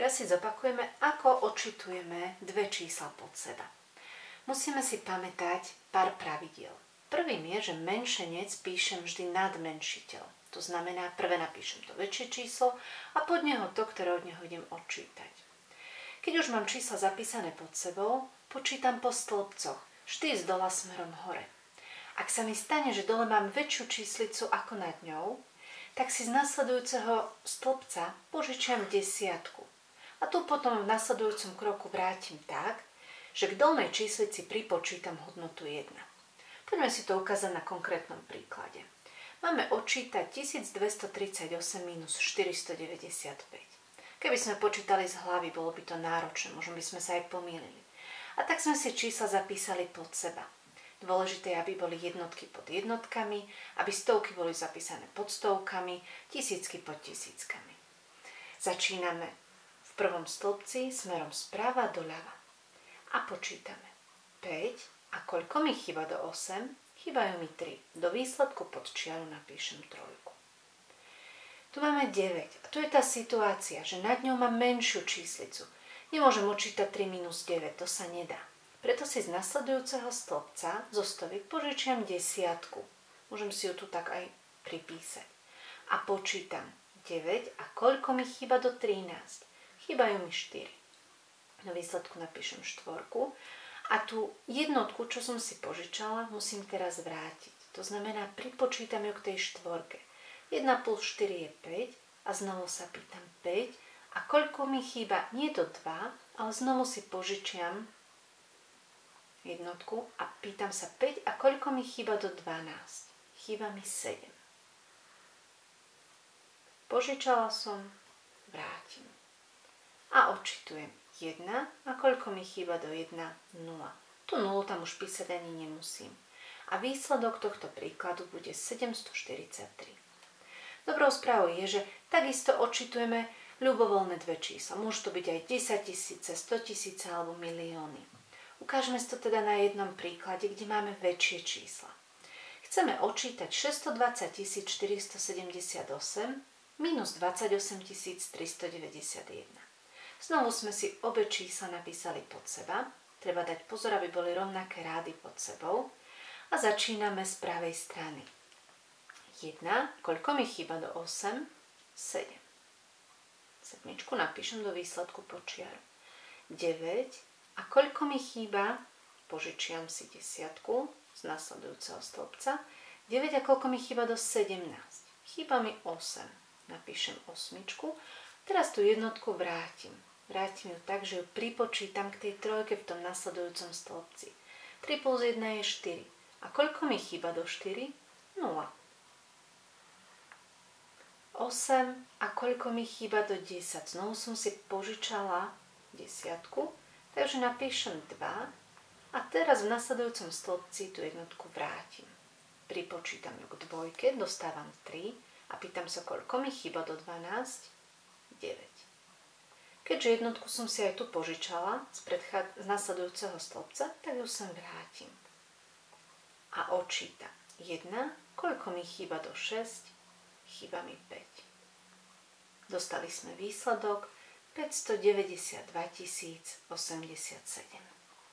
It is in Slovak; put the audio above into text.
Teraz si zopakujeme, ako odčítujeme dve čísla pod seba. Musíme si pamätať pár pravidiel. Prvým je, že menšenec píšem vždy nad menšiteľ. To znamená, prvé napíšem to väčšie číslo a pod neho to, ktoré od neho idem odčítať. Keď už mám čísla zapísané pod sebou, počítam po stĺpcoch, vždy z dola smerom hore. Ak sa mi stane, že dole mám väčšiu číslicu ako nad ňou, tak si z nasledujúceho stĺpca požičiam desiatku. A tu potom v nasledujúcom kroku vrátim tak, že k dolnej číslici pripočítam hodnotu 1. Poďme si to ukázať na konkrétnom príklade. Máme odčítať 1238 minus 495. Keby sme počítali z hlavy, bolo by to náročné, možno by sme sa aj pomýlili. A tak sme si čísla zapísali pod seba. Dôležité je, aby boli jednotky pod jednotkami, aby stovky boli zapísané pod stovkami, tisícky pod tisíckami. Začíname v prvom stĺpci smerom sprava doľava. A počítame 5 a koľko mi chýba do 8? Chýbajú mi 3. Do výsledku pod čiaru napíšem 3. Tu máme 9 a tu je tá situácia, že nad ňou mám menšiu číslicu. Nemôžem odčítať 3 minus 9, to sa nedá. Preto si z nasledujúceho stĺpca zo stoviek požičiam desiatku. Môžem si ju tu tak aj pripísať. A počítam 9 a koľko mi chýba do 13? Chýbajú mi 4. Do výsledku napíšem 4. A tú jednotku, čo som si požičala, musím teraz vrátiť. To znamená, pripočítam ju k tej štvorke. 1 plus 4 je 5 a znovu sa pýtam 5. A koľko mi chýba? Nie do 2, ale znovu si požičiam jednotku a pýtam sa 5. A koľko mi chýba do 12? Chýba mi 7. Požičala som, vrátim. A odčítujem 1 a koľko mi chýba do 1? 0. Tu 0 tam už písať ani nemusím. A výsledok tohto príkladu bude 743. Dobrou správou je, že takisto odčítujeme ľubovoľné dve čísla. Môžu to byť aj 10 000, 100 000 alebo milióny. Ukážeme si to teda na jednom príklade, kde máme väčšie čísla. Chceme odčítať 620 478 minus 28 391. Znovu sme si obe čísla napísali pod seba. Treba dať pozor, aby boli rovnaké rády pod sebou. A začíname z pravej strany. 1, koľko mi chýba do 8? 7. Sedmičku napíšem do výsledku pod čiaru. 9, a koľko mi chýba? Požičiam si desiatku z nasledujúceho stĺpca. 9, a koľko mi chýba do 17? Chýba mi 8. Napíšem osmičku. Teraz tú jednotku vrátim. Vrátim ju tak, že ju pripočítam k tej trojke v tom nasledujúcom stĺpci. 3 plus 1 je 4. A koľko mi chýba do 4? 0. 8. A koľko mi chýba do 10? Znovu som si požičala desiatku, takže napíšem 2. A teraz v nasledujúcom stĺpci tú jednotku vrátim. Pripočítam ju k dvojke, dostávam 3 a pýtam sa, koľko mi chýba do 12? 9. Keďže jednotku som si aj tu požičala z nasledujúceho stĺpca, tak ju sem vrátim. A odčítam 1, koľko mi chýba do 6, chýba mi 5. Dostali sme výsledok 592 087.